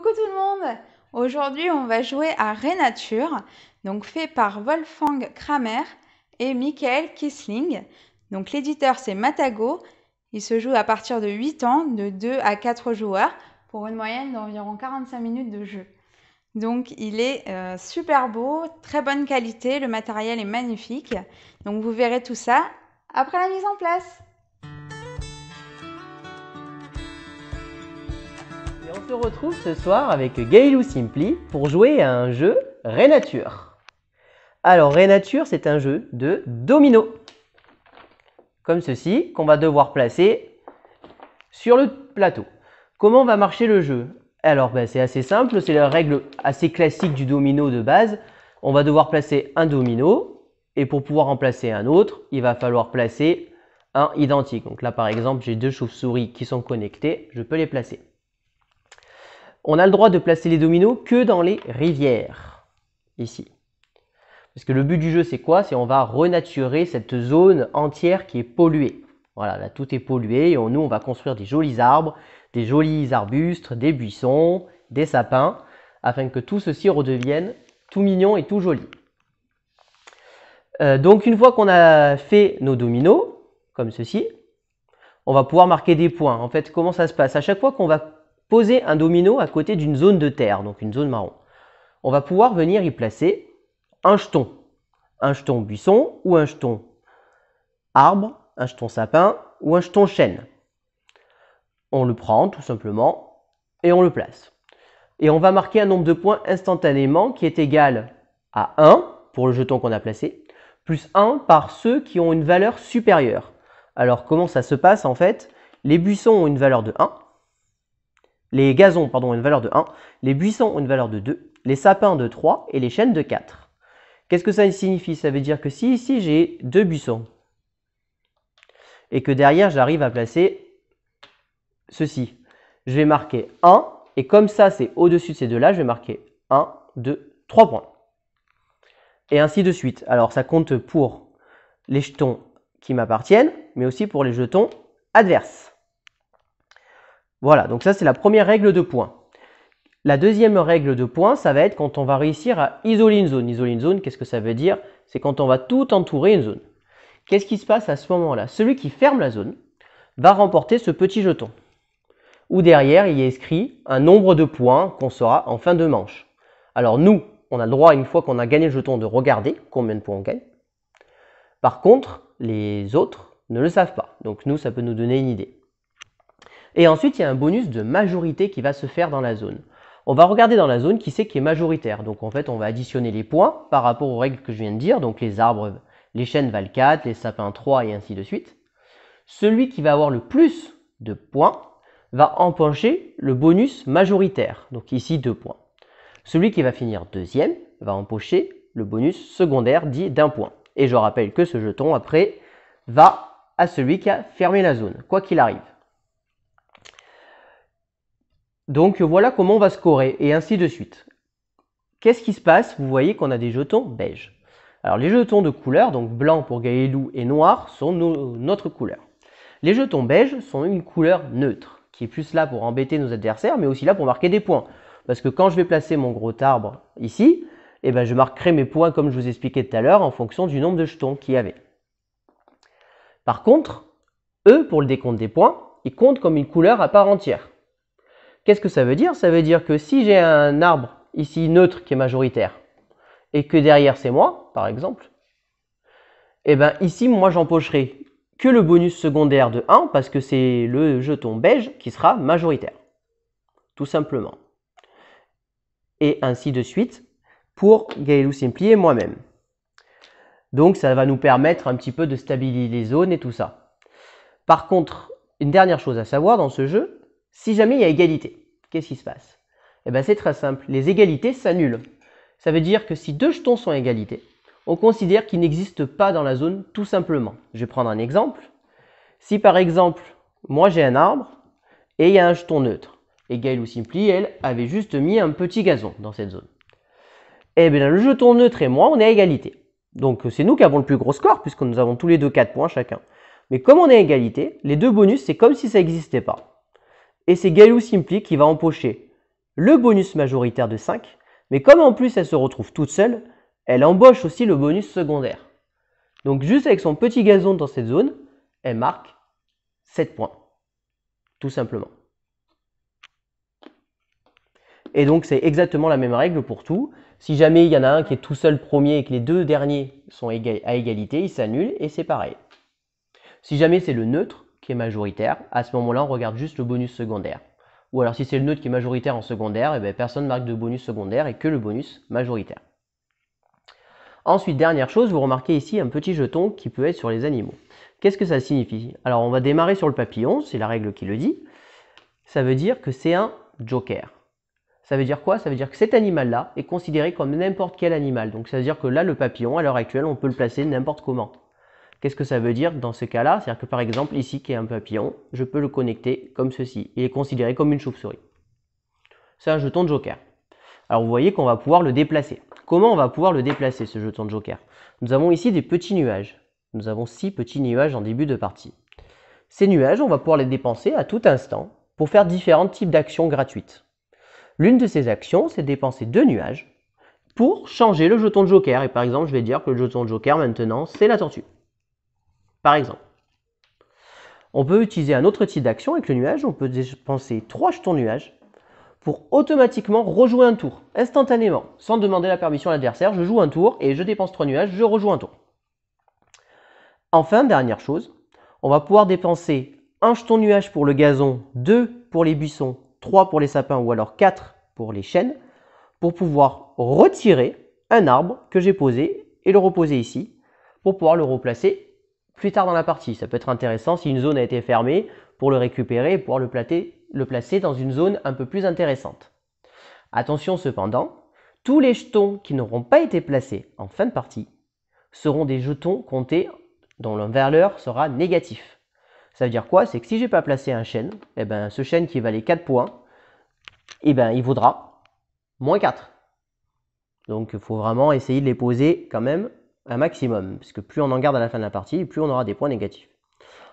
Coucou tout le monde! Aujourd'hui, on va jouer à Renature, donc fait par Wolfgang Kramer et Michael Kissling. Donc l'éditeur c'est Matago. Il se joue à partir de 8 ans, de 2 à 4 joueurs, pour une moyenne d'environ 45 minutes de jeu. Donc il est super beau, très bonne qualité, le matériel est magnifique. Donc vous verrez tout ça après la mise en place. Et on se retrouve ce soir avec Gaëlou Simply pour jouer à un jeu Renature. Alors Renature, c'est un jeu de domino, comme ceci, qu'on va devoir placer sur le plateau. Comment va marcher le jeu? Alors c'est assez simple, c'est la règle assez classique du domino de base. On va devoir placer un domino et pour pouvoir en placer un autre, il va falloir placer un identique. Donc là par exemple, j'ai deux chauves-souris qui sont connectés, je peux les placer. On a le droit de placer les dominos que dans les rivières, ici. Parce que le but du jeu, c'est quoi? C'est on va renaturer cette zone entière qui est polluée. Voilà, là, tout est pollué. Et nous, on va construire des jolis arbres, des jolis arbustes, des buissons, des sapins, afin que tout ceci redevienne tout mignon et tout joli. Donc, une fois qu'on a fait nos dominos, comme ceci, on va pouvoir marquer des points. En fait, comment ça se passe? À chaque fois qu'on va poser un domino à côté d'une zone de terre, donc une zone marron, on va pouvoir venir y placer un jeton buisson ou un jeton arbre, un jeton sapin ou un jeton chêne. On le prend tout simplement et on le place. Et on va marquer un nombre de points instantanément qui est égal à 1 pour le jeton qu'on a placé, plus 1 par ceux qui ont une valeur supérieure. Alors comment ça se passe en fait? Les buissons ont une valeur de 1. Les gazons ont une valeur de 1, les buissons ont une valeur de 2, les sapins de 3 et les chênes de 4. Qu'est-ce que ça signifie? Ça veut dire que si ici j'ai 2 buissons et que derrière j'arrive à placer ceci, je vais marquer 1 et comme ça c'est au-dessus de ces deux-là, je vais marquer 1, 2, 3 points. Et ainsi de suite. Alors ça compte pour les jetons qui m'appartiennent, mais aussi pour les jetons adverses. Voilà, donc ça c'est la première règle de points. La deuxième règle de points, ça va être quand on va réussir à isoler une zone. Isoler une zone, qu'est-ce que ça veut dire? C'est quand on va tout entourer une zone. Qu'est-ce qui se passe à ce moment-là? Celui qui ferme la zone va remporter ce petit jeton. Où derrière, il y a inscrit un nombre de points qu'on saura en fin de manche. Alors nous, on a le droit, une fois qu'on a gagné le jeton, de regarder combien de points on gagne. Par contre, les autres ne le savent pas. Donc nous, ça peut nous donner une idée. Et ensuite, il y a un bonus de majorité qui va se faire dans la zone. On va regarder dans la zone qui c'est qui est majoritaire. Donc en fait, on va additionner les points par rapport aux règles que je viens de dire. Donc les arbres, les chênes valent 4, les sapins 3 et ainsi de suite. Celui qui va avoir le plus de points va empocher le bonus majoritaire. Donc ici 2 points. Celui qui va finir deuxième va empocher le bonus secondaire dit d'1 point. Et je rappelle que ce jeton après va à celui qui a fermé la zone, quoi qu'il arrive. Donc voilà comment on va scorer et ainsi de suite. Qu'est-ce qui se passe? Vous voyez qu'on a des jetons beige. Alors les jetons de couleur, donc blanc pour Gaëlou et noir, sont notre couleur. Les jetons beige sont une couleur neutre, qui est plus là pour embêter nos adversaires, mais aussi là pour marquer des points. Parce que quand je vais placer mon gros arbre ici, je marquerai mes points comme je vous expliquais tout à l'heure en fonction du nombre de jetons qu'il y avait. Par contre, eux, pour le décompte des points, ils comptent comme une couleur à part entière. Qu'est-ce que ça veut dire? Ça veut dire que si j'ai un arbre ici neutre qui est majoritaire et que derrière c'est moi, par exemple, ici moi j'empocherai que le bonus secondaire de 1 parce que c'est le jeton beige qui sera majoritaire. Tout simplement. Et ainsi de suite pour Gaëlou Simply et moi-même. Donc ça va nous permettre un petit peu de stabiliser les zones et tout ça. Par contre, une dernière chose à savoir dans ce jeu, si jamais il y a égalité, qu'est-ce qui se passe? C'est très simple, les égalités s'annulent. Ça veut dire que si deux jetons sont à égalité, on considère qu'ils n'existent pas dans la zone tout simplement. Je vais prendre un exemple. Si par exemple, moi j'ai un arbre et il y a un jeton neutre, et Gaëlou Simply, elle, avait juste mis un petit gazon dans cette zone. Le jeton neutre et moi, on est à égalité. Donc c'est nous qui avons le plus gros score puisque nous avons tous les deux 4 points chacun. Mais comme on est à égalité, les deux bonus, c'est comme si ça n'existait pas. Et c'est Gaëlou Simply qui va empocher le bonus majoritaire de 5, mais comme en plus elle se retrouve toute seule, elle embauche aussi le bonus secondaire. Donc juste avec son petit gazon dans cette zone, elle marque 7 points, tout simplement. Et donc c'est exactement la même règle pour tout. Si jamais il y en a un qui est tout seul premier et que les deux derniers sont à égalité, il s'annule et c'est pareil. Si jamais c'est le neutre qui est majoritaire, à ce moment-là on regarde juste le bonus secondaire. Ou alors si c'est le neutre qui est majoritaire en secondaire, et bien personne ne marque de bonus secondaire et que le bonus majoritaire. Ensuite, dernière chose, vous remarquez ici un petit jeton qui peut être sur les animaux. Qu'est-ce que ça signifie? Alors on va démarrer sur le papillon, c'est la règle qui le dit. Ça veut dire que c'est un joker. Ça veut dire quoi? Ça veut dire que cet animal-là est considéré comme n'importe quel animal. Donc ça veut dire que là, le papillon, à l'heure actuelle, on peut le placer n'importe comment. Qu'est-ce que ça veut dire dans ce cas-là? C'est-à-dire que par exemple, ici, qui est un papillon, je peux le connecter comme ceci. Il est considéré comme une chauve-souris. C'est un jeton de joker. Alors vous voyez qu'on va pouvoir le déplacer. Comment on va pouvoir le déplacer, ce jeton de joker? Nous avons ici des petits nuages. Nous avons 6 petits nuages en début de partie. Ces nuages, on va pouvoir les dépenser à tout instant pour faire différents types d'actions gratuites. L'une de ces actions, c'est de dépenser 2 nuages pour changer le jeton de joker. Et par exemple, je vais dire que le jeton de joker maintenant, c'est la tortue. Par exemple. On peut utiliser un autre type d'action avec le nuage. On peut dépenser 3 jetons nuages pour automatiquement rejouer un tour, instantanément, sans demander la permission à l'adversaire. Je joue un tour et je dépense 3 nuages, je rejoue un tour. Enfin, dernière chose, on va pouvoir dépenser un jeton nuage pour le gazon, 2 pour les buissons, 3 pour les sapins ou alors 4 pour les chênes, pour pouvoir retirer un arbre que j'ai posé et le reposer ici, pour pouvoir le replacer plus tard dans la partie. Ça peut être intéressant si une zone a été fermée, pour le récupérer et pouvoir le placer dans une zone un peu plus intéressante. Attention cependant, tous les jetons qui n'auront pas été placés en fin de partie seront des jetons comptés dont la valeur sera négatif. Ça veut dire quoi? C'est que si je n'ai pas placé un chêne, eh ben, ce chêne qui valait 4 points, eh ben, il vaudra moins 4. Donc il faut vraiment essayer de les poser quand même un maximum, parce que plus on en garde à la fin de la partie, plus on aura des points négatifs.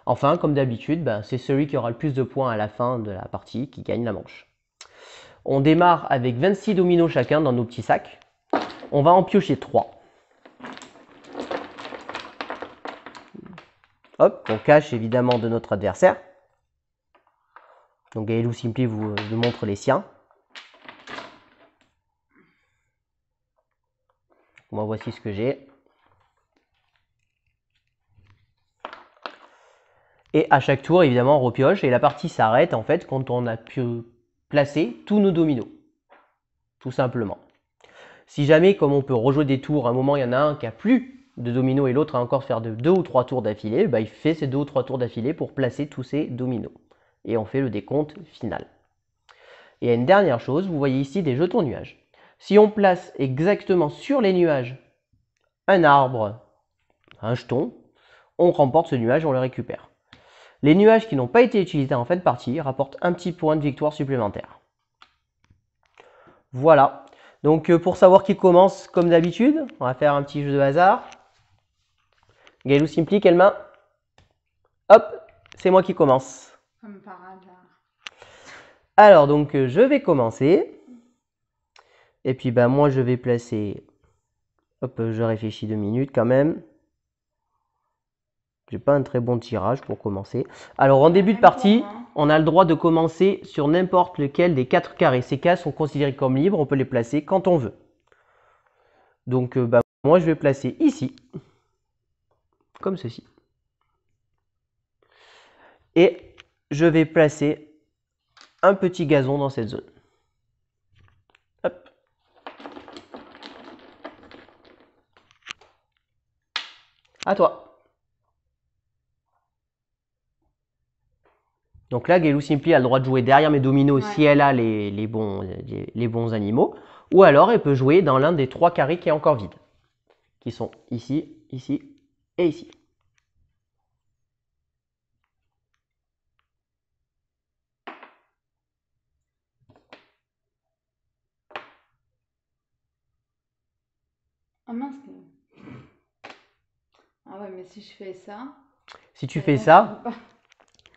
Enfin, comme d'habitude, c'est celui qui aura le plus de points à la fin de la partie qui gagne la manche. On démarre avec 26 dominos chacun dans nos petits sacs. On va en piocher 3. Hop, on cache évidemment de notre adversaire. Donc Gaëlou Simpli vous montre les siens. Moi, voici ce que j'ai. Et à chaque tour, évidemment, on repioche et la partie s'arrête en fait quand on a pu placer tous nos dominos. Tout simplement. Si jamais, comme on peut rejouer des tours, à un moment il y en a un qui a plus de dominos et l'autre a encore faire de 2 ou 3 tours d'affilée, il fait ces 2 ou 3 tours d'affilée pour placer tous ces dominos. Et on fait le décompte final. Et une dernière chose, vous voyez ici des jetons nuages. Si on place exactement sur les nuages un arbre, un jeton, on remporte ce nuage, on le récupère. Les nuages qui n'ont pas été utilisés en fin de partie rapportent un petit point de victoire supplémentaire. Voilà. Donc pour savoir qui commence, comme d'habitude, on va faire un petit jeu de hasard. Gaëlou Simpli, quelle main? Hop, c'est moi qui commence. Comme par hasard. Alors donc je vais commencer. Et puis moi je vais placer... Hop, je réfléchis 2 minutes quand même. J'ai pas un très bon tirage pour commencer. Alors en début de partie, on a le droit de commencer sur n'importe lequel des 4 carrés. Ces cases sont considérées comme libres, on peut les placer quand on veut. Donc moi je vais placer ici, comme ceci. Et je vais placer un petit gazon dans cette zone. Hop. À toi. Donc là, Gaëlou Simpli a le droit de jouer derrière mes dominos si elle a les bons animaux. Ou alors, elle peut jouer dans l'un des 3 carrés qui est encore vide. Qui sont ici, ici et ici. Ah mince. Ah ouais, mais si je fais ça... Si tu fais ça,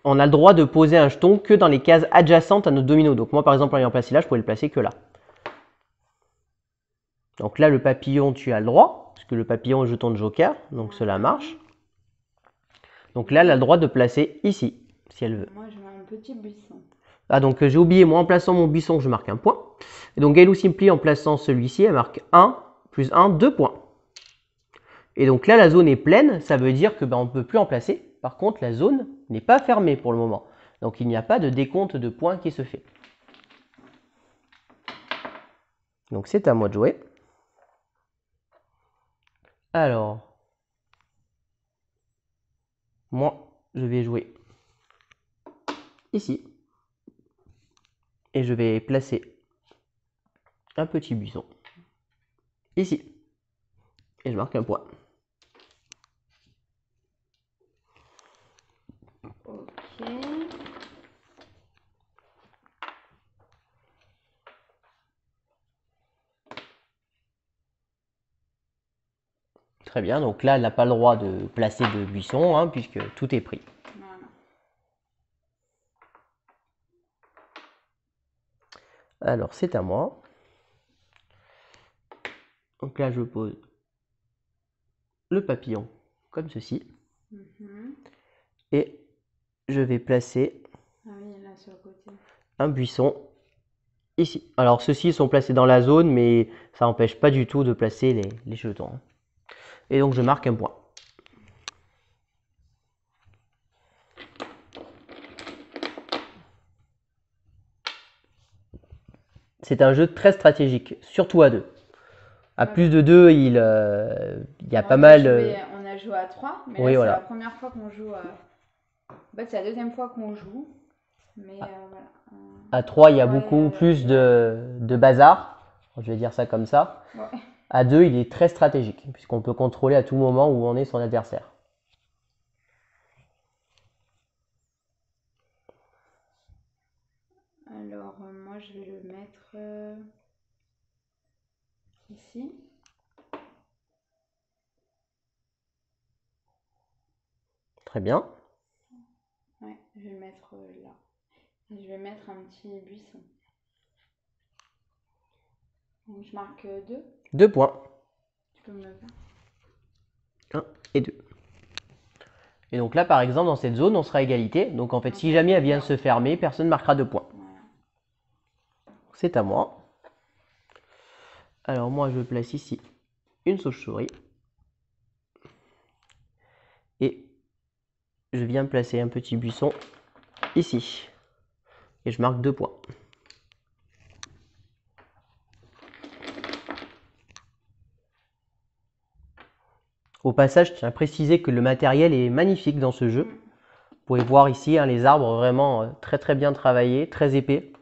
on a le droit de poser un jeton que dans les cases adjacentes à notre domino. Donc moi, par exemple, en l'ayant placé là, je pouvais le placer que là. Donc là, le papillon, tu as le droit, parce que le papillon est jeton de joker, donc cela marche. Donc là, elle a le droit de placer ici, si elle veut. Moi, je mets un petit buisson. Ah, donc j'ai oublié, moi, en plaçant mon buisson, je marque un point. Et donc Gailou Simply, en plaçant celui-ci, elle marque 1, plus 1, 2 points. Et donc là, la zone est pleine, ça veut dire que on ne peut plus en placer. Par contre, la zone n'est pas fermée pour le moment. Donc il n'y a pas de décompte de points qui se fait. Donc c'est à moi de jouer. Alors, moi, je vais jouer ici. Et je vais placer un petit buisson ici. Et je marque un point. Ok. Très bien, donc là, elle n'a pas le droit de placer de buisson, hein, puisque tout est pris. Voilà. Alors, c'est à moi. Donc là, je pose le papillon comme ceci. Et je vais placer là, sur le côté. un buisson ici. Alors, ceux-ci sont placés dans la zone, mais ça n'empêche pas du tout de placer les jetons. Et donc, je marque un point. C'est un jeu très stratégique, surtout à 2. À plus de 2, il y a pas mal... On a joué à 3, mais oui, là, voilà. c'est la première fois qu'on joue. En fait, c'est la deuxième fois qu'on joue. Mais voilà. À 3, il y a beaucoup plus de bazar. Je vais dire ça comme ça. Ouais. À 2, il est très stratégique, puisqu'on peut contrôler à tout moment où en est son adversaire. Alors, moi, je vais le mettre ici. Très bien. Ouais, je vais le mettre là. Et je vais mettre un petit buisson. Donc, je marque 2. 2 points. Tu peux me le faire. 1 et 2. Et donc là, par exemple, dans cette zone, on sera à égalité. Donc en fait, si jamais elle vient se fermer, personne ne marquera 2 points. Voilà. C'est à moi. Alors moi, je place ici une chauve-souris. Et je viens placer un petit buisson ici. Et je marque 2 points. Au passage, je tiens à préciser que le matériel est magnifique dans ce jeu. Vous pouvez voir ici hein, les arbres vraiment très très bien travaillés, très épais.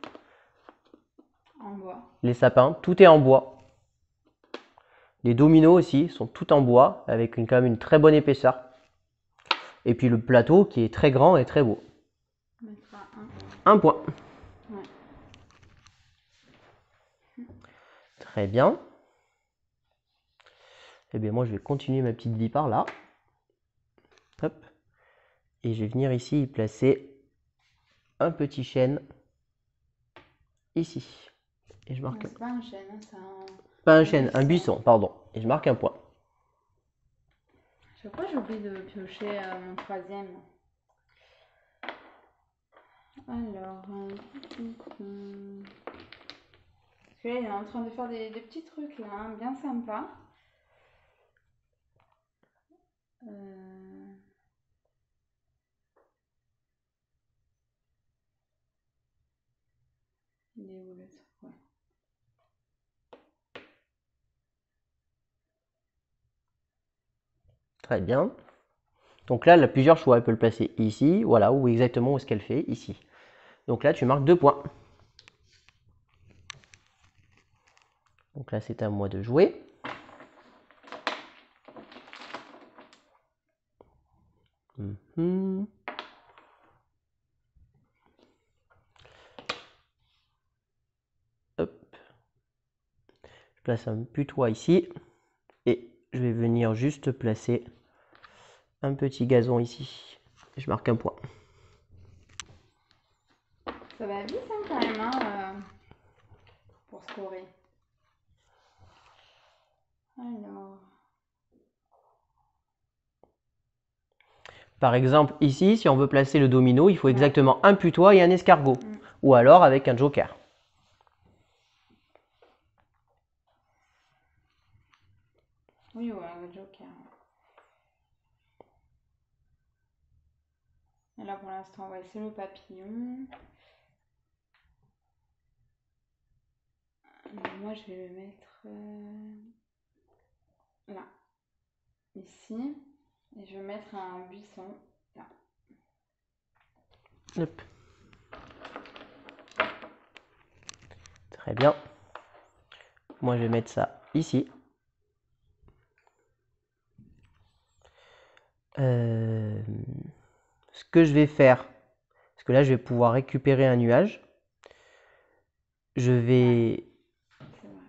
En bois. Les sapins, tout est en bois. Les dominos aussi sont tout en bois avec quand même une très bonne épaisseur. Et puis le plateau qui est très grand et très beau. On mettra 1 point. Ouais. Très bien. Et bien moi je vais continuer ma petite vie par là. Hop. Et je vais venir ici y placer un petit chêne ici. Et je marque. C'est pas un chêne, hein, c'est un. Pas un chêne, un buisson, pardon. Et je marque un point. Je sais pas, j'ai oublié de piocher mon troisième. Alors. Parce que là, il est en train de faire des petits trucs là, hein, bien sympas. Il est où le truc? Ouais. Très bien. Donc là, elle a plusieurs choix. Elle peut le placer ici, voilà, ou exactement où est-ce qu'elle fait, ici. Donc là, tu marques 2 points. Donc là, c'est à moi de jouer. Hop. Je place un putois ici. Et je vais venir juste placer un petit gazon ici. Et je marque un point. Corée. Alors, Par exemple, ici, si on veut placer le domino, il faut Ouais. exactement un putois et un escargot. Mm. Ou alors avec un joker. oui, ouais, le joker. Et là, pour l'instant, ouais, c'est le papillon. Moi, je vais le mettre là, ici. Et je vais mettre un buisson là. Hop. Très bien. Moi, je vais mettre ça ici. Ce que je vais faire, parce que là, je vais pouvoir récupérer un nuage. Je vais C'est vrai.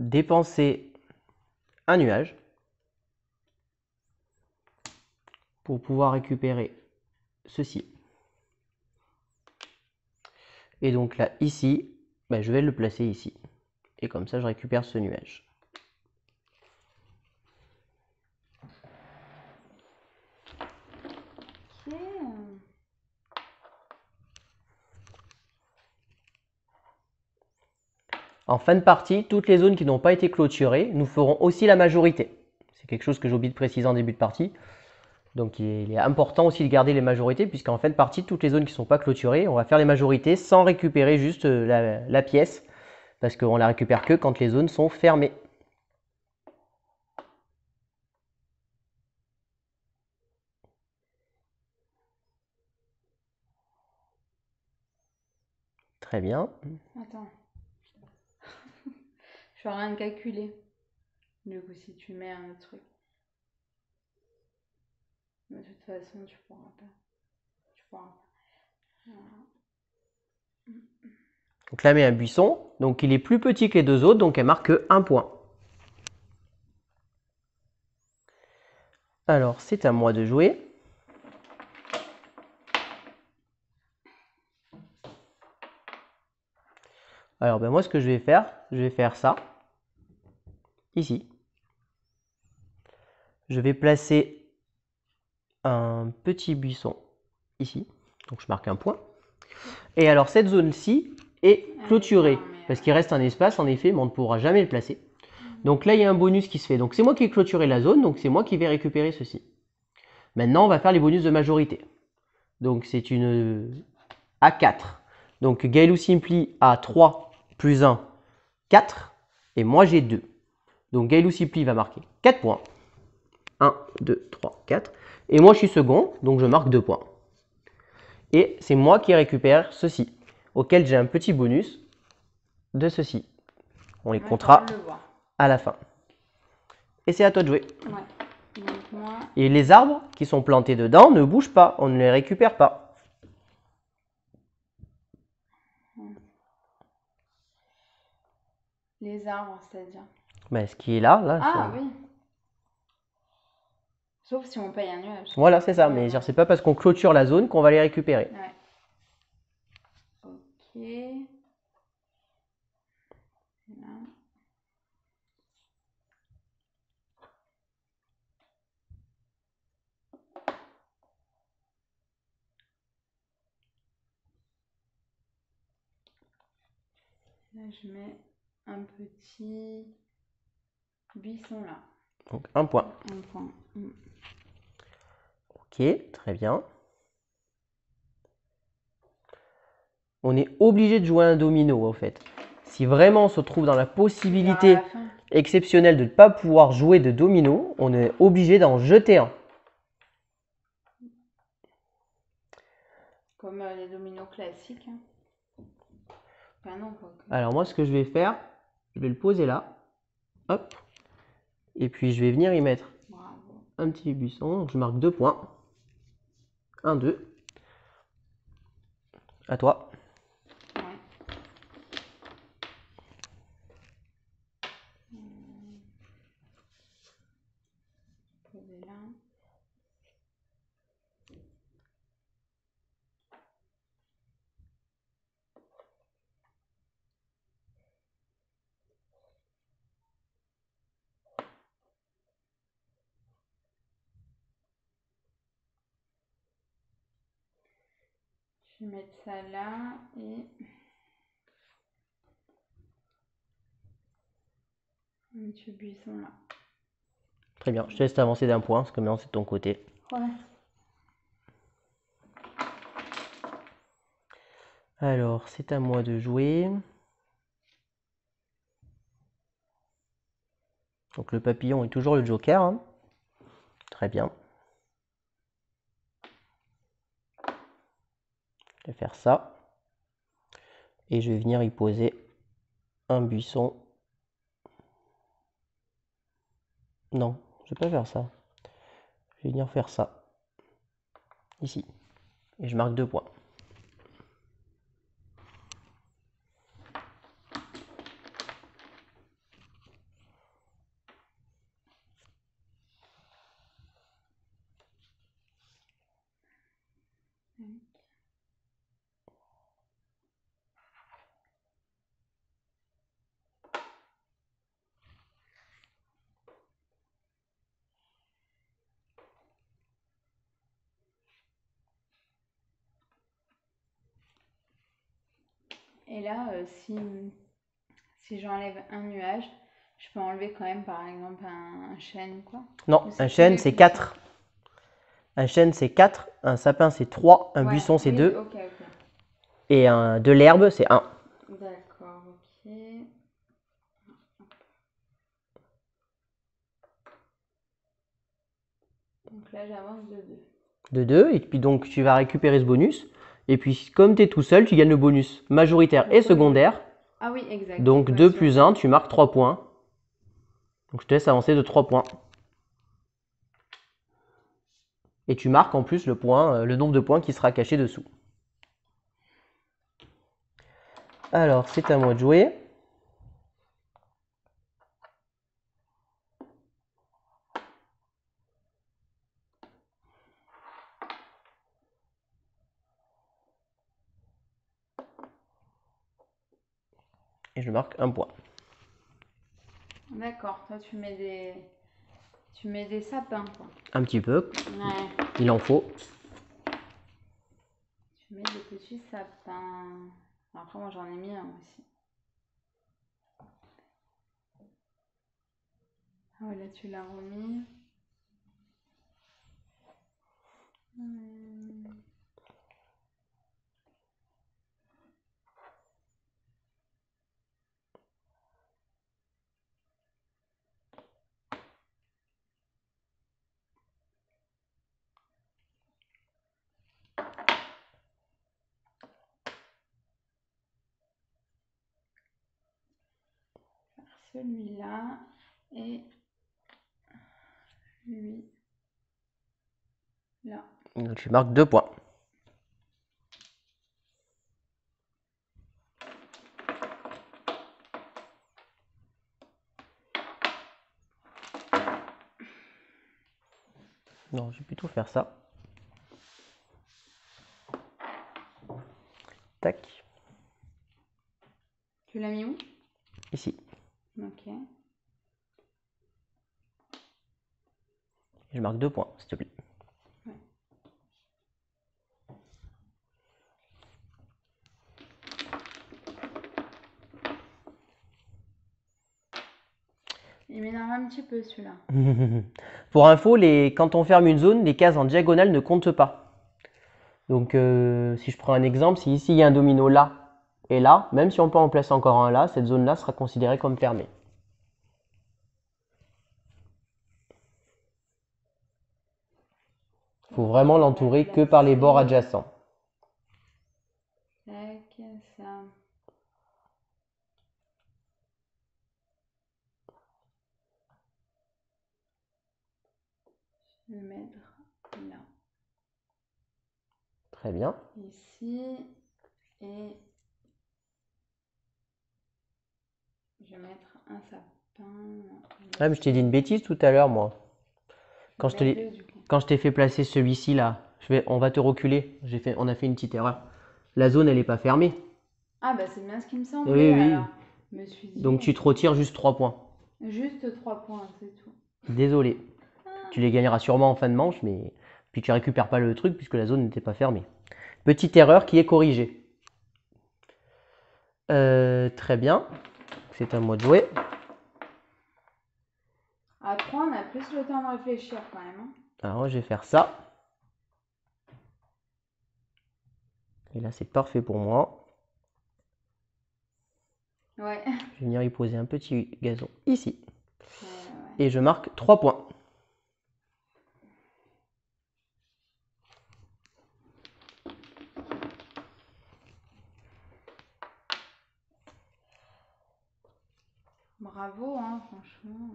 dépenser un nuage pour pouvoir récupérer ceci. Et donc là, ici, ben, je vais le placer ici. Et comme ça, je récupère ce nuage. Ok. En fin de partie, toutes les zones qui n'ont pas été clôturées, nous ferons aussi la majorité. C'est quelque chose que j'ai oublié de préciser en début de partie. Donc il est important aussi de garder les majorités, puisqu'en fin de partie, toutes les zones qui ne sont pas clôturées, on va faire les majorités sans récupérer juste la pièce, parce qu'on la récupère que quand les zones sont fermées. Très bien. Attends. Je suis en train de calculer. Du coup, si tu mets un autre truc. Mais de toute façon, tu pourras pas. Tu pourras pas. Voilà. Donc là, met un buisson. Donc il est plus petit que les deux autres, donc elle marque un point. Alors, c'est à moi de jouer. Alors, ben moi, ce que je vais faire ça, ici. Je vais placer un petit buisson ici. Donc, je marque un point. Et alors, cette zone-ci est clôturée, parce qu'il reste un espace, en effet, mais on ne pourra jamais le placer. Donc là, il y a un bonus qui se fait. Donc, c'est moi qui ai clôturé la zone, donc c'est moi qui vais récupérer ceci. Maintenant, on va faire les bonus de majorité. Donc, c'est une A4. Donc, Gaëlou Simpli a 3 plus 1, 4. Et moi, j'ai 2. Donc, Gaëlou Simpli va marquer 4 points. 1, 2, 3, 4. Et moi, je suis second, donc je marque 2 points. Et c'est moi qui récupère ceci, auquel j'ai un petit bonus de ceci. On les comptera à la fin. Et c'est à toi de jouer. Ouais. Donc moi... Et les arbres qui sont plantés dedans ne bougent pas, on ne les récupère pas. Les arbres, c'est-à-dire. Ben, ce qui est là, Ah oui. Sauf si on paye un nuage. Voilà, c'est ça. Mais c'est pas parce qu'on clôture la zone qu'on va les récupérer. Ouais. Ok. Là. Là, je mets un petit buisson là. Donc un point. Un point. Ok, très bien. On est obligé de jouer un domino, en fait. Si vraiment on se trouve dans la possibilité exceptionnelle de ne pas pouvoir jouer de domino, on est obligé d'en jeter un. Comme les dominos classiques. Enfin, non, quoi. Alors moi, ce que je vais faire, je vais le poser là. Hop. Et puis je vais venir y mettre un petit buisson. Donc je marque 2 points. 1, 2. À toi. Ouais. Poser là. Je vais mettre ça là et un petit buisson là. Très bien, je te laisse avancer d'un point, parce que maintenant c'est de ton côté. Ouais. Alors, c'est à moi de jouer. Donc le papillon est toujours le joker, hein. Très bien. Je vais faire ça. Et je vais venir y poser un buisson. Non, je vais pas faire ça. Je vais venir faire ça. Ici. Et je marque 2 points. Et là, si j'enlève un nuage, je peux enlever quand même par exemple un chêne ou quoi? Non, Ou c'est un que chêne des c'est buissons? 4. Un chêne c'est 4. Un sapin c'est 3. Un Ouais, buisson c'est oui, 2. ok. Et de l'herbe c'est 1. D'accord, ok. Donc là, j'avance de 2. De 2. Et puis donc tu vas récupérer ce bonus. Et puis comme tu es tout seul, tu gagnes le bonus majoritaire et secondaire. Ah oui, exact. Donc 2 plus 1, tu marques 3 points. Donc je te laisse avancer de 3 points. Et tu marques en plus le nombre de points qui sera caché dessous. Alors, c'est à moi de jouer. Et je marque 1 point. D'accord, toi tu mets des sapins quoi. Un petit peu. Ouais. Il en faut. Tu mets des petits sapins. Après moi j'en ai mis un aussi. Ah ouais, là tu l'as remis. Celui-là et lui là. Donc, je marque 2 points. Non, je vais plutôt faire ça. Tac. Tu l'as mis où? Ici. Ok. Je marque 2 points, s'il te plaît. Ouais. Il m'énerve un petit peu celui-là. Pour info, quand on ferme une zone, les cases en diagonale ne comptent pas. Donc, si je prends un exemple, si ici il y a un domino là et là, même si on peut en placer encore un là, cette zone-là sera considérée comme fermée. Il faut vraiment l'entourer que par les bords adjacents. Tac, ça. Je vais le mettre là. Très bien. Ici. Et je vais mettre un sapin. Ah, mais je t'ai dit une bêtise tout à l'heure, moi. Quand je t'ai fait placer celui-ci là, on va te reculer. On a fait une petite erreur. La zone, elle n'est pas fermée. Ah bah c'est bien ce qui me semblait. Oui, oui. Alors. Je me suis dit, Donc tu te retires juste 3 points. juste 3 points, c'est tout. Désolé. Tu les gagneras sûrement en fin de manche, mais puis tu récupères pas le truc puisque la zone n'était pas fermée. Petite erreur qui est corrigée. Très bien. C'est à moi de jouer. À 3, on a plus le temps de réfléchir quand même. Hein. Alors, je vais faire ça. Et là, c'est parfait pour moi. Ouais. Je vais venir y poser un petit gazon ici. Ouais. Et je marque 3 points. Bravo, hein, franchement.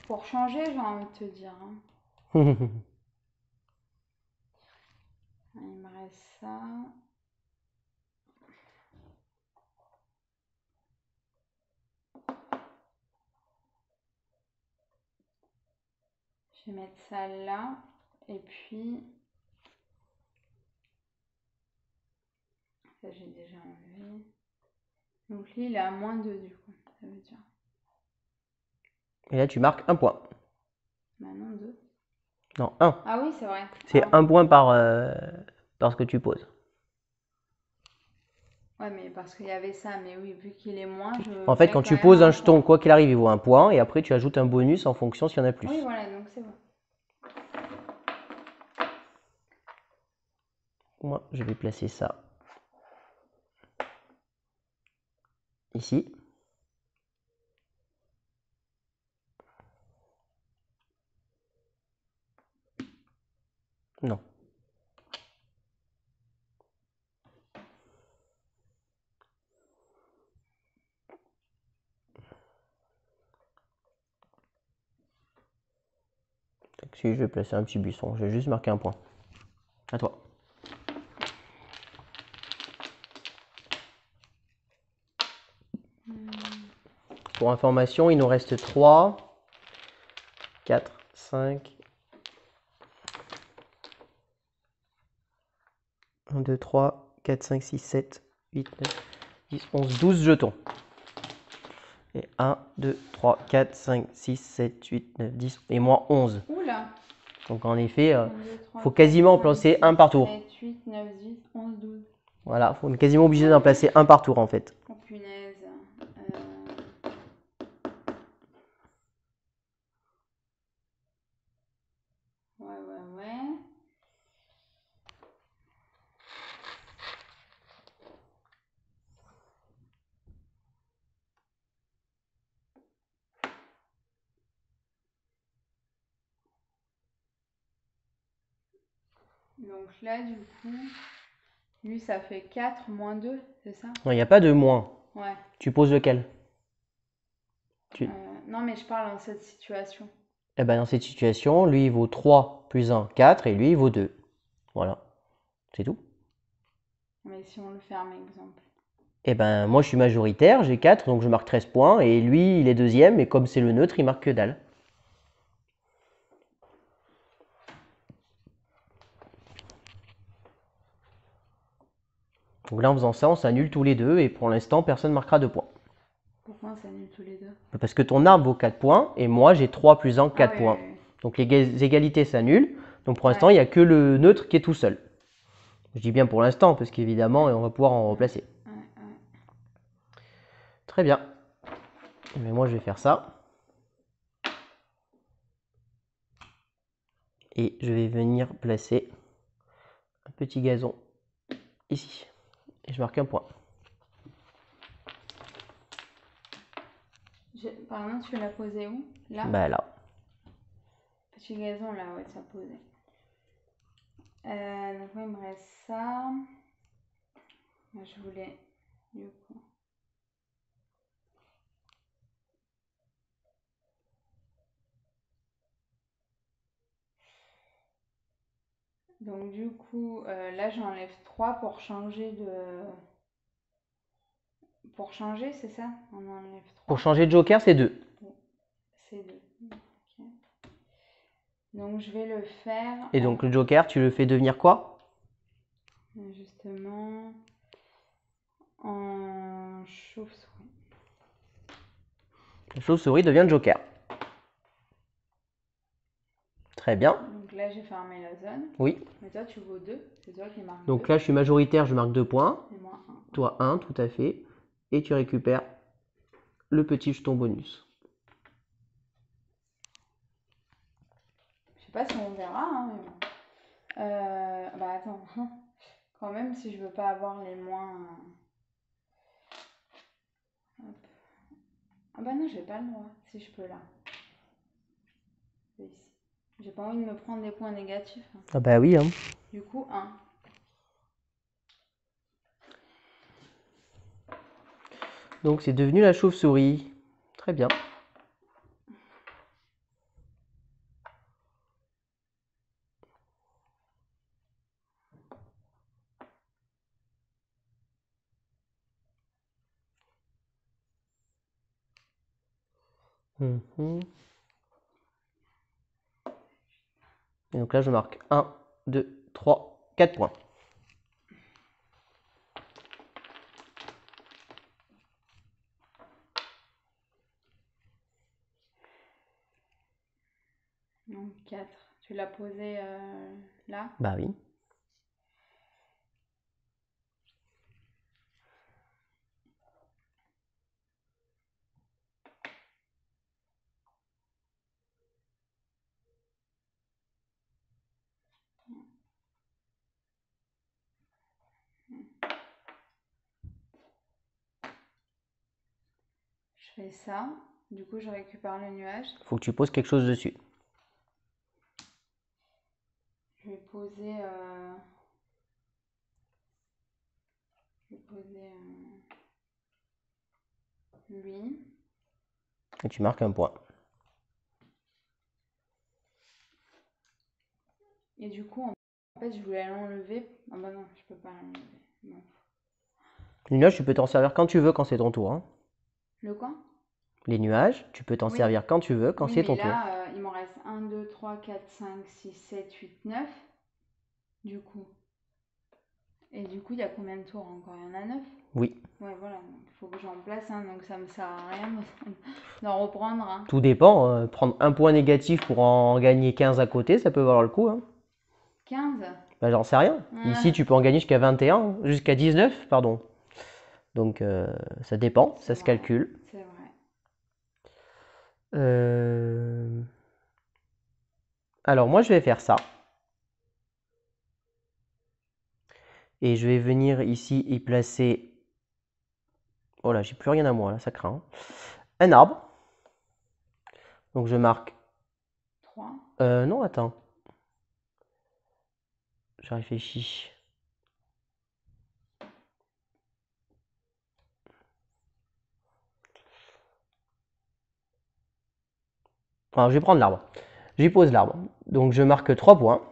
Pour changer, j'ai envie de te dire. Hein. Il me reste ça. Je vais mettre ça là. Et puis... Ça, j'ai déjà enlevé. Donc lui, il est à moins 2 du coup. Ça veut dire. Et là, tu marques 1 point. Maintenant 2. Non, 1. Ah oui, c'est vrai. C'est 1 point par ce que tu poses. Ouais, mais parce qu'il y avait ça. Mais oui, vu qu'il est moins, je... En fait, quand tu poses un jeton, quoi qu'il arrive, il vaut 1 point. Et après, tu ajoutes un bonus en fonction s'il y en a plus. Oui, voilà, donc c'est bon. Moi, je vais placer ça ici. Non. Si je vais placer un petit buisson, je vais juste marquer 1 point. À toi. Pour information, il nous reste 3, 4, 5, 1, 2, 3, 4, 5, 6, 7, 8, 9, 10, 11, 12 jetons. Et 1, 2, 3, 4, 5, 6, 7, 8, 9, 10 et moins 11. Oula. Donc en effet, il faut quasiment en placer un par tour. 7, 8, 9, 10, 11, 12. Voilà, on est quasiment obligé d'en placer un par tour en fait. Oh punaise. Ouais. Donc là, du coup, lui, ça fait 4 moins 2, c'est ça? Non, il n'y a pas de moins. Ouais. Tu poses lequel? Non, mais je parle dans cette situation. Eh ben, dans cette situation, lui, il vaut 3 plus 1, 4, et lui, il vaut 2. Voilà, c'est tout. Mais si on le ferme, exemple. Eh ben, moi, je suis majoritaire, j'ai 4, donc je marque 13 points, et lui, il est deuxième, et comme c'est le neutre, il marque que dalle. Donc là, en faisant ça, on s'annule tous les deux, et pour l'instant, personne ne marquera 2 points. Pourquoi on s'annule tous les deux? Parce que ton arbre vaut 4 points, et moi, j'ai 3 plus 1, 4 oui, points. oui. Donc les égalités s'annulent, donc pour l'instant, il n'y a que le neutre qui est tout seul. Je dis bien pour l'instant, parce qu'évidemment, on va pouvoir en replacer. Très bien. Mais moi, je vais faire ça. Et je vais venir placer un petit gazon ici. Et je marque 1 point. Par exemple, tu l'as posé où? Là? Bah là. Petit gazon, là, ouais, ça posait. Donc moi, il me reste ça. Moi, je voulais, du coup... Donc du coup, là j'enlève 3 pour changer de... Pour changer, c'est ça? On enlève 3. Pour changer de joker, c'est 2. C'est 2. Okay. Donc je vais le faire... Et donc le joker, tu le fais devenir quoi? Justement... En chauve-souris. La chauve-souris devient joker. Très bien. Donc là, j'ai fermé la zone. Oui. Mais toi, tu vaux 2. C'est toi qui marques 2. Donc là, je suis majoritaire, je marque 2 points. Et moi, 1. Toi, 1, tout à fait. Et tu récupères le petit jeton bonus. Je sais pas si on verra, hein, mais bon. Bah attends, quand même, si je veux pas avoir les moins... Hop. Ah bah non, j'ai pas le droit, si je peux là. C'est ici. J'ai pas envie de me prendre des points négatifs. Hein. Ah bah oui. Hein. Du coup, 1. Donc c'est devenu la chauve-souris. Très bien. Et donc là, je marque 1, 2, 3, 4 points. Donc 4. Tu l'as posé là? Bah oui. Je fais ça. Du coup, je récupère le nuage. Faut que tu poses quelque chose dessus. Je vais poser... lui. Et tu marques un point. Et du coup, en fait, je voulais l'enlever. Ah bah non, je peux pas l'enlever. Non. Les nuages, tu peux t'en servir quand tu veux, quand c'est ton tour. Hein. Le quoi? Les nuages, tu peux t'en Oui. servir quand tu veux, quand Oui, c'est ton mais tour. là, il m'en reste 1, 2, 3, 4, 5, 6, 7, 8, 9. Du coup. Et du coup, il y a combien de tours encore? Il y en a 9? Oui. Ouais, voilà. Donc, il faut que j'en place un. Donc, ça me sert à rien d'en reprendre. Hein. Tout dépend. Hein. Prendre un point négatif pour en gagner 15 à côté, ça peut valoir le coup. Hein. 15? Bah, j'en sais rien. Ici, tu peux en gagner jusqu'à 21, jusqu'à 19, pardon. Donc, ça dépend, ça se calcule. C'est vrai. Alors, moi, je vais faire ça. Et je vais venir ici y placer... Oh là, j'ai plus rien à moi, là, ça craint. Un arbre. Donc, je marque... 3. Non, attends. Je réfléchis. Alors, je vais prendre l'arbre. J'y pose l'arbre. Donc, je marque 3 points.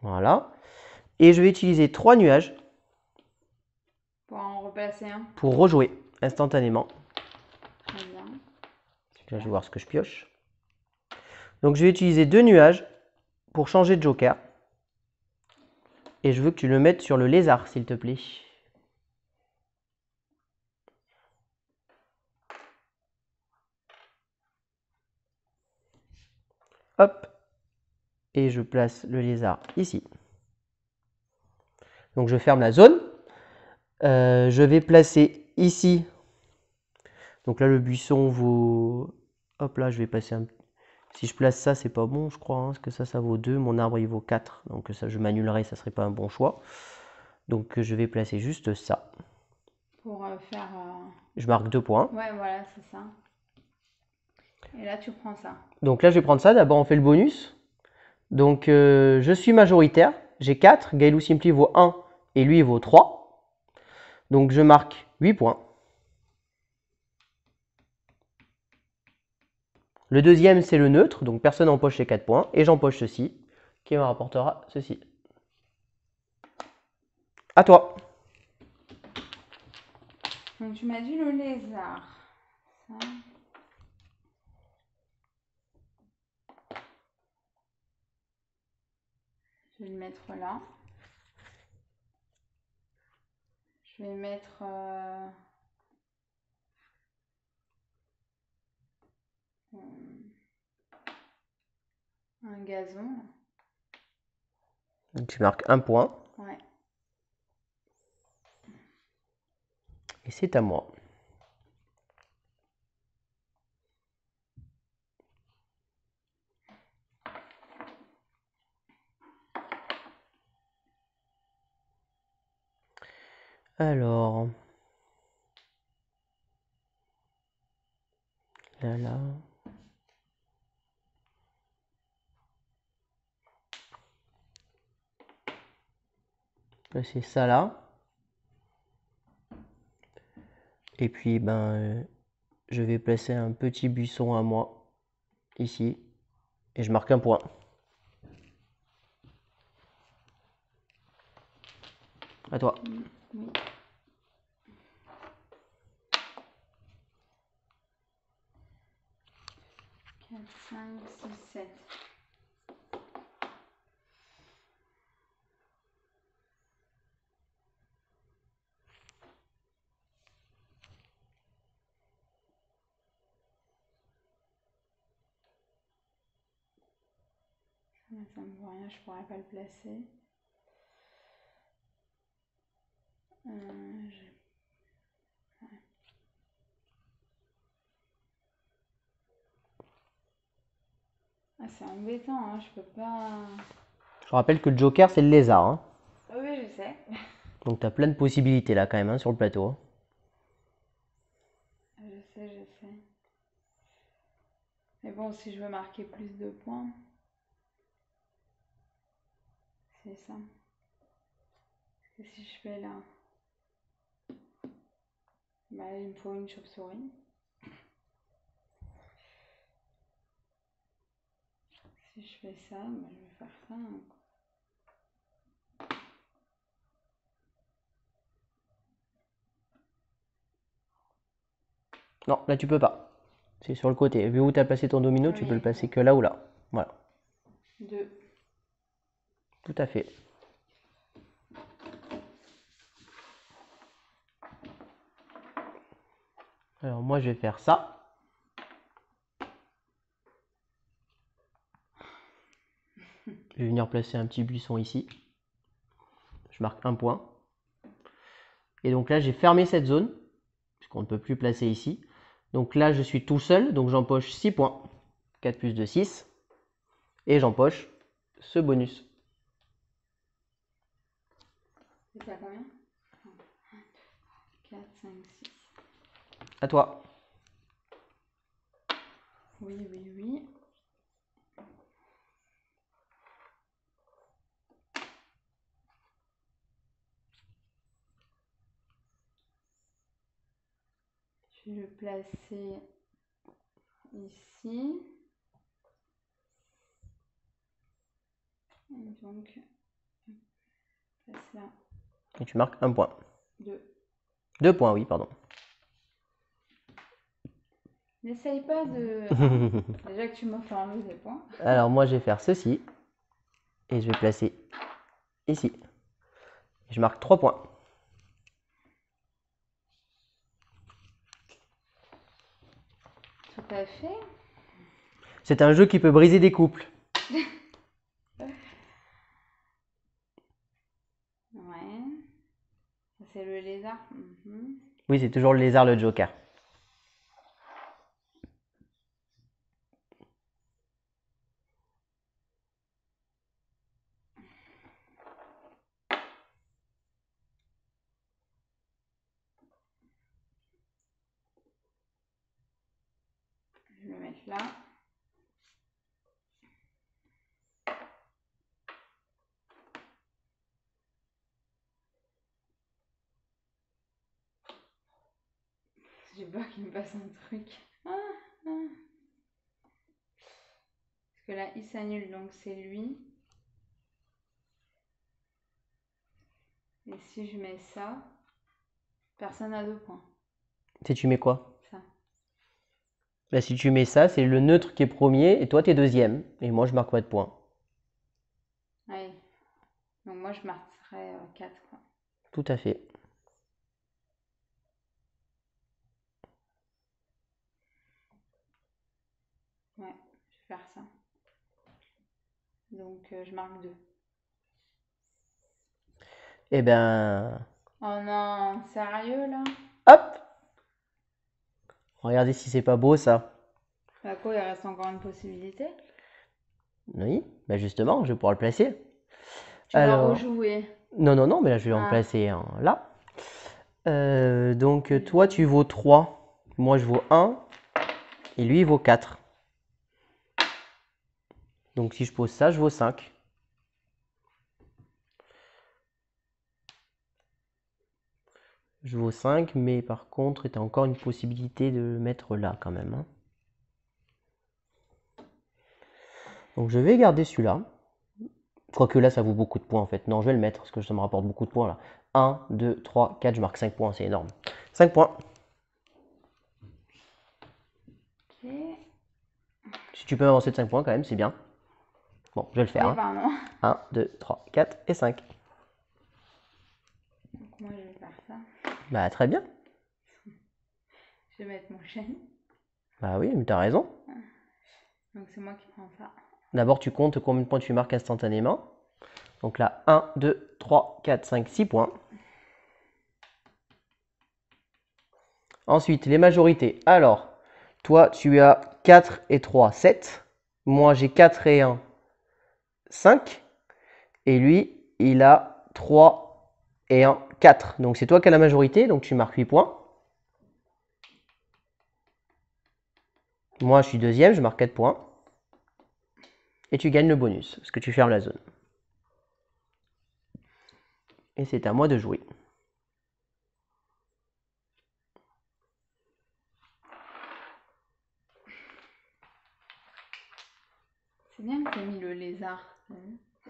Voilà. Et je vais utiliser 3 nuages. Pour en replacer un. Pour rejouer instantanément. Très bien. Là, je vais voir ce que je pioche. Donc, je vais utiliser 2 nuages pour changer de joker. Et je veux que tu le mettes sur le lézard, s'il te plaît. Hop. Et je place le lézard ici. Donc, je ferme la zone. Je vais placer ici. Donc là, le buisson vaut... Hop là, je vais placer un... Si je place ça, c'est pas bon, je crois. Hein, parce que ça vaut 2. Mon arbre, il vaut 4. Donc ça, je m'annulerai, ça serait pas un bon choix. Donc je vais placer juste ça. Pour faire... Je marque 2 points. Ouais, voilà, c'est ça. Et là, tu prends ça. Donc là, je vais prendre ça. D'abord, on fait le bonus. Donc, je suis majoritaire. J'ai 4. Gailou Simply vaut 1. Et lui, il vaut 3. Donc, je marque 8 points. Le deuxième, c'est le neutre. Donc, personne n'empoche les 4 points. Et j'empoche ceci, qui me rapportera ceci. À toi. Donc, tu m'as dit le lézard. Ça. Je vais le mettre là. Je vais mettre... Un gazon. Tu marques un point. Ouais. Et c'est à moi. Alors, là. Placer ça là. Et puis, je vais placer un petit buisson à moi, ici. Et je marque un point. À toi. Oui. 4, 5, 6, 7. Ça me voit rien, je pourrais pas le placer. Ah, c'est embêtant, hein, je peux pas. Je rappelle que le joker, c'est le lézard. Hein. Oui, je sais. Donc, tu as plein de possibilités là, quand même, hein, sur le plateau. Hein. Je sais. Mais bon, si je veux marquer plus de points, c'est ça. Parce que si je fais là, il me faut une chauve-souris. Si je fais ça, je vais faire ça. Non, là, tu peux pas. C'est sur le côté. Vu où tu as placé ton domino, tu peux le placer que là ou là. Voilà. 2. Tout à fait. Alors, moi, je vais faire ça. Je vais venir placer un petit buisson ici. Je marque un point. Et donc là, j'ai fermé cette zone, puisqu'on ne peut plus placer ici. Donc là, je suis tout seul, donc j'empoche 6 points. 4 plus 2, 6. Et j'empoche ce bonus. C'est à combien? 4, 5, 6. À toi. Oui. Je vais le placer ici. Et donc, place là. Et tu marques un point. 2. 2 points, oui, pardon. N'essaye pas de. Déjà que tu m'as fait enlever des points. Alors moi, je vais faire ceci. Et je vais placer ici. Je marque 3 points. Tout à fait. C'est un jeu qui peut briser des couples. Ouais. C'est le lézard. Oui, c'est toujours le lézard, le joker. Je vais le mettre là. J'ai peur qu'il me passe un truc. Parce que là, il s'annule, donc c'est lui. Et si je mets ça, personne n'a 2 points. Si tu mets quoi? Ça. Là, si tu mets ça, c'est le neutre qui est premier et toi, tu es deuxième. Et moi, je marque pas de points. Oui. Donc moi, je marquerais 4, quoi. Tout à fait. Ouais, je vais faire ça. Donc je marque 2. Eh ben, Oh non, sérieux là? hop! Regardez si c'est pas beau ça. Bah quoi, il reste encore une possibilité? Oui, bah justement, je vais pouvoir le placer. Tu vas Alors, rejouer. non, non, non, mais là je vais en Ah. placer un là. Donc toi tu vaux 3, moi je vaux 1, et lui il vaut 4. Donc si je pose ça, je vaux 5. Je vaux 5, mais par contre, tu as encore une possibilité de le mettre là quand même, hein. Donc je vais garder celui-là. Quoique là, ça vaut beaucoup de points en fait. Non, je vais le mettre parce que ça me rapporte beaucoup de points là. 1, 2, 3, 4, je marque 5 points, c'est énorme. 5 points. Ok. Si tu peux avancer de 5 points quand même, c'est bien. Bon, je vais le faire, Oui, hein. pardon. 1, 2, 3, 4 et 5. Donc moi je vais faire ça. Bah très bien. Je vais mettre mon chêne. Bah oui, mais t'as raison. Donc c'est moi qui prends ça. D'abord, tu comptes combien de points tu marques instantanément. Donc là, 1, 2, 3, 4, 5, 6 points. Ensuite, les majorités. Alors, toi, tu as 4 et 3, 7. Moi, j'ai 4 et 1, 5. Et lui, il a 3 et 1, 4. Donc, c'est toi qui as la majorité. Donc, tu marques 8 points. Moi, je suis deuxième. Je marque 4 points. Et tu gagnes le bonus, parce que tu fermes la zone. Et c'est à moi de jouer. C'est bien que tu aies mis le lézard.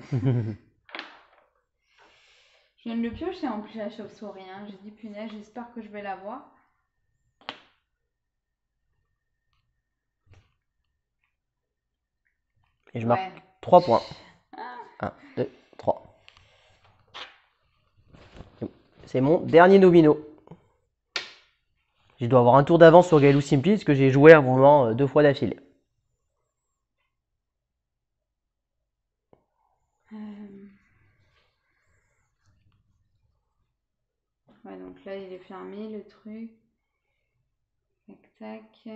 Je viens de le piocher en plus la chauve-souris. Hein. J'ai dit punaise, j'espère que je vais l'avoir. Et je marque 3 points. 1, 2, 3. C'est mon dernier domino. Je dois avoir un tour d'avance sur Gailou Simpli, parce que j'ai joué un moment 2 fois d'affilée. Ouais, donc là il est fermé le truc. Tac, tac.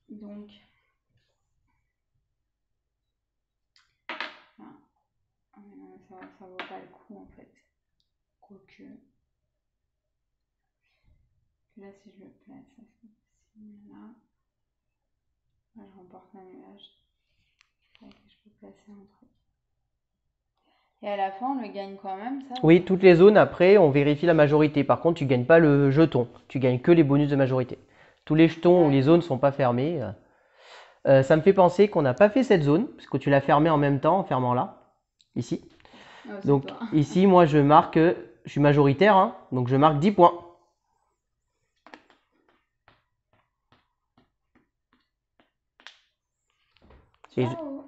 Donc, ah, non, ça vaut pas le coup en fait. Quoique. Là, si je le place, ça fait là. Là, je remporte un nuage. Tac, je peux placer un truc. Et à la fin, on le gagne quand même, ça? Oui, toutes les zones après, on vérifie la majorité. Par contre, tu gagnes pas le jeton. Tu gagnes que les bonus de majorité. Tous les jetons ou les zones sont pas fermés. Ça me fait penser qu'on n'a pas fait cette zone, parce que tu l'as fermée en même temps, en fermant là, ici. Oh, Donc toi. ici, moi, je marque, je suis majoritaire, hein, donc je marque 10 points.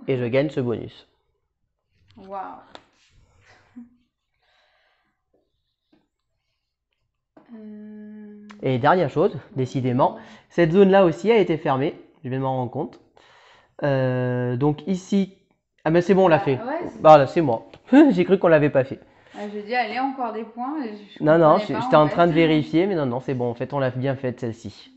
Et je gagne ce bonus. Waouh. Et dernière chose, décidément, cette zone-là aussi a été fermée. Je viens de m'en rendre compte. Donc ici, ah ben c'est bon, on l'a fait. Ouais, Voilà, c'est moi. J'ai cru qu'on l'avait pas fait. j'ai dit, allez, encore des points. Non, j'étais en train de vérifier, mais non, c'est bon. En fait, on l'a bien faite celle-ci.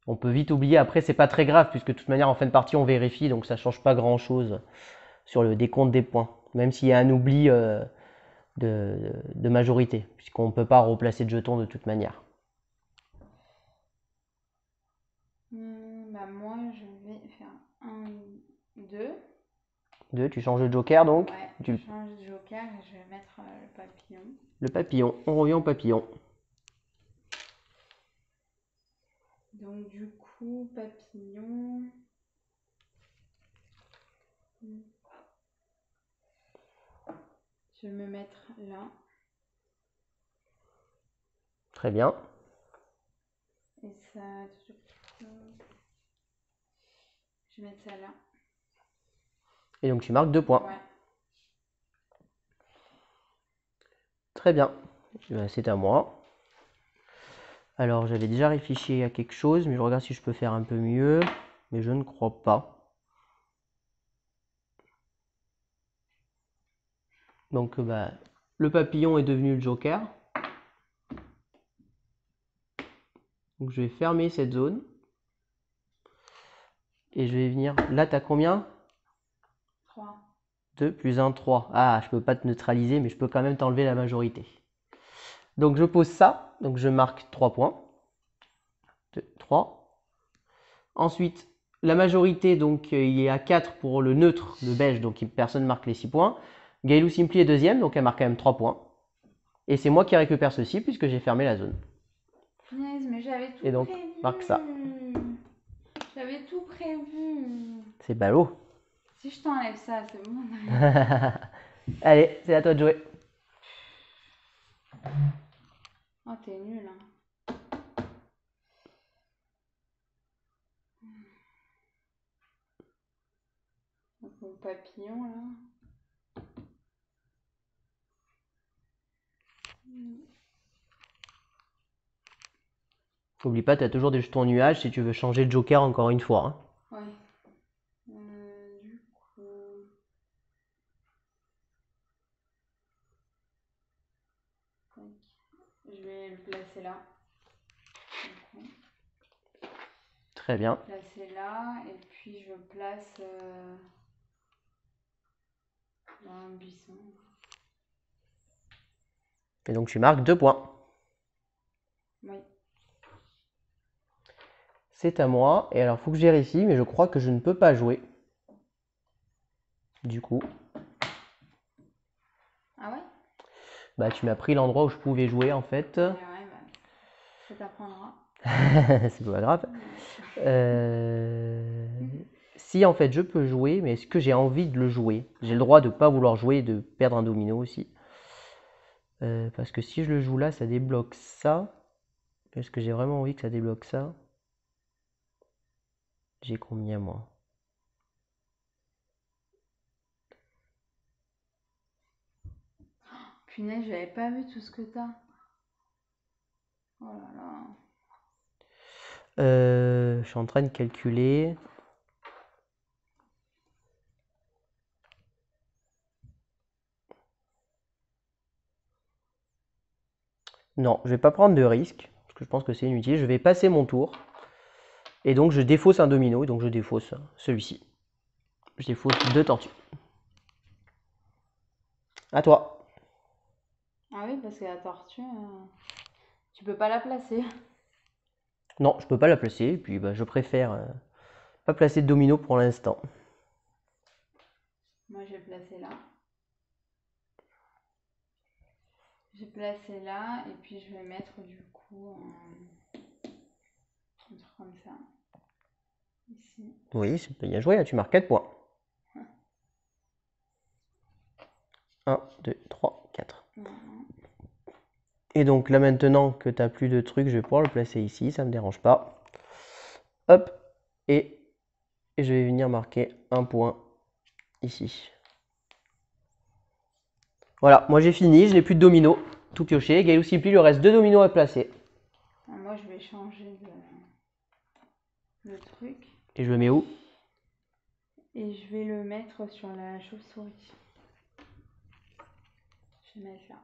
On peut vite oublier. Après, c'est pas très grave, puisque de toute manière, en fin de partie, on vérifie, donc ça change pas grand-chose sur le décompte des points. Même s'il y a un oubli de majorité, puisqu'on ne peut pas replacer de jetons de toute manière. Moi, je vais faire 1, 2. 2, tu changes de joker donc. Ouais, Tu... je change de joker et je vais mettre le papillon. Le papillon, on revient au papillon. Donc du coup, papillon. Je vais me mettre là. Très bien. Et ça... Je vais mettre ça là. Et donc tu marques 2 points. Ouais. Très bien. Ben, c'est à moi. Alors, j'avais déjà réfléchi à quelque chose, mais je regarde si je peux faire un peu mieux. Mais je ne crois pas. Donc, bah, le papillon est devenu le joker. Donc, je vais fermer cette zone. Et je vais venir... Là, t'as combien? 3. 2 plus 1, 3. Ah, je peux pas te neutraliser, mais je peux quand même t'enlever la majorité. Donc, je pose ça. Donc, je marque 3 points. 2, 3. Ensuite, la majorité, donc il est à 4 pour le neutre, le beige, donc personne ne marque les 6 points. Gailou Simpli est deuxième, donc elle marque quand même 3 points. Et c'est moi qui récupère ceci puisque j'ai fermé la zone. Punaise, mais j'avais tout Et donc, prévu. marque ça. J'avais tout prévu. C'est ballot. Si je t'enlève ça, c'est bon. Allez, c'est à toi de jouer. Oh, t'es nul, hein. Donc, mon papillon, là. N'oublie pas, tu as toujours des jetons nuages si tu veux changer de joker encore une fois. Hein. Ouais. Du coup... Tac. Je vais le placer là. Du coup. Très bien. Je vais le placer là. Et puis, je place dans un buisson. Et donc tu marques 2 points. Oui. C'est à moi. Et alors, il faut que je vérifie, mais je crois que je ne peux pas jouer. Du coup. Ah ouais? Bah, tu m'as pris l'endroit où je pouvais jouer en fait. Ouais, bah, ça t'apprendra. C'est pas grave. Si en fait je peux jouer, mais est-ce que j'ai envie de le jouer? J'ai le droit de ne pas vouloir jouer et de perdre un domino aussi. Parce que si je le joue là, ça débloque ça. Est-ce que j'ai vraiment envie que ça débloque ça? J'ai combien moi? Punaise, j'avais pas vu tout ce que t'as. Oh là là. Je suis en train de calculer. Non, je vais pas prendre de risque, parce que je pense que c'est inutile. Je vais passer mon tour. Et donc je défausse un domino, et donc je défausse celui-ci. Je défausse 2 tortues. À toi. Ah oui, parce que la tortue, tu peux pas la placer. Non, je peux pas la placer, et puis bah, je préfère pas placer de domino pour l'instant. Moi, j'ai placé là. J'ai placé là, et puis je vais mettre du coup un truc comme ça. Ici. Oui, c'est bien joué, là, tu marques 4 points. 1, 2, 3, 4. Voilà. Et donc là maintenant que tu n'as plus de trucs, je vais pouvoir le placer ici, ça ne me dérange pas. Hop, et je vais venir marquer un point ici. Voilà, moi j'ai fini, je n'ai plus de dominos, tout pioché. Gailou Simpli, il lui reste 2 dominos à placer. Moi, je vais changer de truc. Et je le mets où? Et je vais le mettre sur la chauve-souris. Je vais mettre là.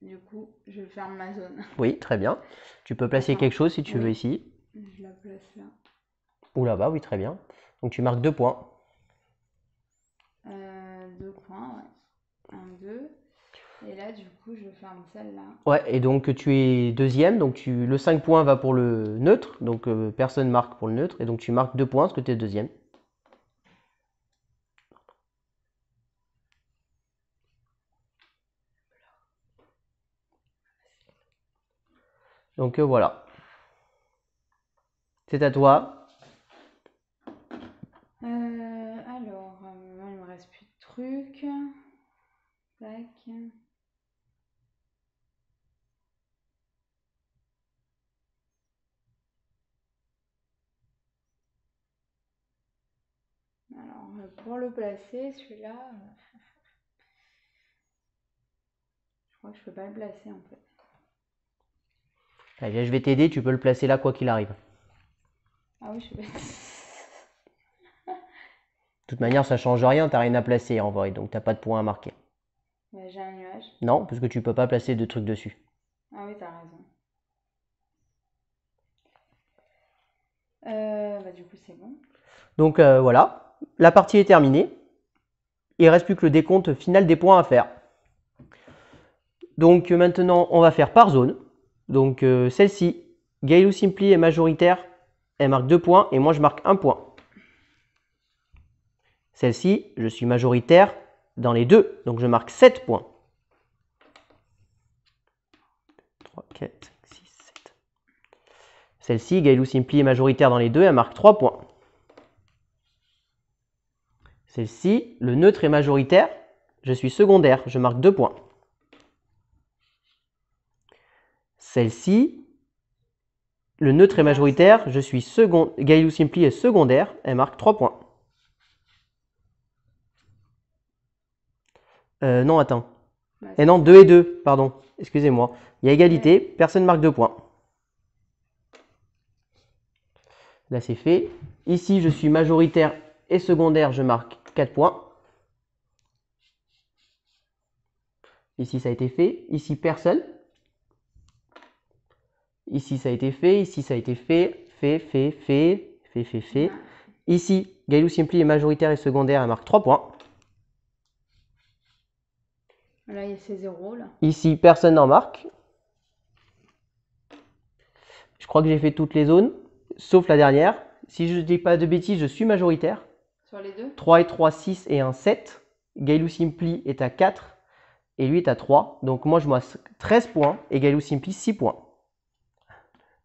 Du coup, je ferme ma zone. Oui, très bien. Tu peux placer Attends. quelque chose si tu Oui. veux ici. Je la place là. Ou là-bas, oui, très bien. Donc tu marques 2 points. 2 points, ouais. 1, 2. Et là, du coup, je ferme celle-là. Ouais, et donc tu es deuxième, donc le 5 points va pour le neutre, donc personne marque pour le neutre, et donc tu marques 2 points parce que tu es deuxième. Donc voilà. C'est à toi. Alors, moi, il me reste plus de trucs. Tac. Alors, pour le placer, celui-là, crois que je peux pas le placer en fait. Allez, je vais t'aider, tu peux le placer là quoi qu'il arrive. Ah oui, je peux. De toute manière, ça change rien, t'as rien à placer en vrai, donc t'as pas de points à marquer. Ouais, j'ai un nuage. Non, parce que tu peux pas placer de trucs dessus. Ah oui, t'as raison. Bah, du coup, c'est bon. Donc voilà, la partie est terminée. Il ne reste plus que le décompte final des points à faire. Donc maintenant, on va faire par zone. Donc celle-ci, Gailou Simply est majoritaire, elle marque 2 points et moi je marque 1 point. Celle-ci, je suis majoritaire dans les deux, donc je marque 7 points. 3, 4, 5, 6, 7. Celle-ci, Gailou Simply est majoritaire dans les deux, elle marque 3 points. Celle-ci, le neutre est majoritaire, je suis secondaire, je marque 2 points. Celle-ci, le neutre est majoritaire, je suis second, Gailou Simply est secondaire, elle marque 3 points. Non, attends. Et non, 2 et 2, pardon, excusez-moi. Il y a égalité, personne marque 2 points. Là, c'est fait. Ici, je suis majoritaire et secondaire, je marque 4 points. Ici, ça a été fait. Ici, personne. Ici, ça a été fait. Ici, ça a été fait. Fait. Ici, Gailou Simply est majoritaire et secondaire, elle marque 3 points. Là, il y a ces zéros, là. Ici, personne n'en marque. Je crois que j'ai fait toutes les zones, sauf la dernière. Si je ne dis pas de bêtises, je suis majoritaire. Sur les deux 3 et 3, 6 et 1, 7. Gailou Simply est à 4 et lui est à 3. Donc moi, je marque 13 points et Gailou Simply 6 points.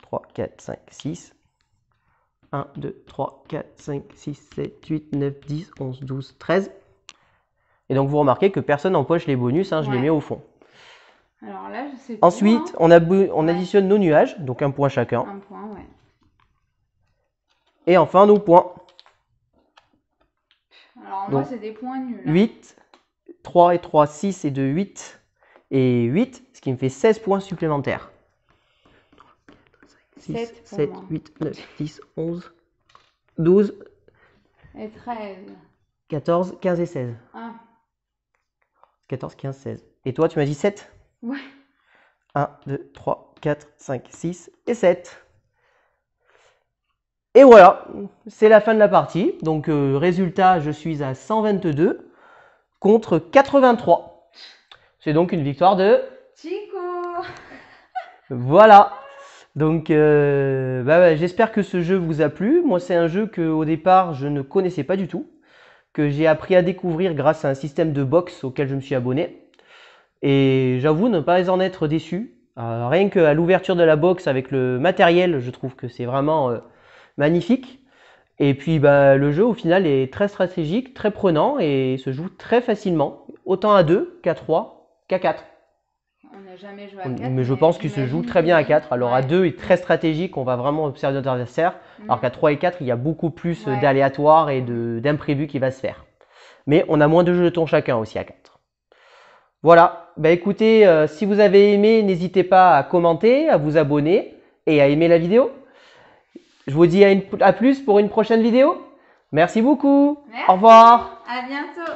3, 4, 5, 6. 1, 2, 3, 4, 5, 6, 7, 8, 9, 10, 11, 12, 13. Et donc vous remarquez que personne n'empoche les bonus, hein, je les mets au fond. Alors là, je sais Ensuite, pas, hein. on additionne nos nuages, donc 1 point chacun. 1 point, ouais. Et enfin nos points. Alors moi, c'est des points nuls. 8, 3 et 3, 6 et 2, 8. Et 8, ce qui me fait 16 points supplémentaires. 6, 7, 8, 9, 10, 11, 12. Et 13. 14, 15 et 16. 14, 15, 16. Et toi, tu m'as dit 7 ? Ouais. 1, 2, 3, 4, 5, 6 et 7. Et voilà, c'est la fin de la partie. Donc, résultat, je suis à 122 contre 83. C'est donc une victoire de Chico. Voilà. Donc, j'espère que ce jeu vous a plu. Moi, c'est un jeu qu'au départ, je ne connaissais pas du tout, que j'ai appris à découvrir grâce à un système de box auquel je me suis abonné. Et j'avoue ne pas en être déçu. Rien qu'à l'ouverture de la box avec le matériel, je trouve que c'est vraiment magnifique. Et puis le jeu au final est très stratégique, très prenant et se joue très facilement, autant à 2 qu'à 3 qu'à 4. On n'a jamais joué à 4. Mais je pense qu'il se joue très bien à 4. Alors à 2 il est très stratégique, on va vraiment observer notre adversaire. Alors qu'à 3 et 4, il y a beaucoup plus d'aléatoires et d'imprévus qui va se faire. Mais on a moins de jetons chacun aussi à 4. Voilà, écoutez, si vous avez aimé, n'hésitez pas à commenter, à vous abonner et à aimer la vidéo. Je vous dis à plus pour une prochaine vidéo. Merci beaucoup. Merci. Au revoir. À bientôt.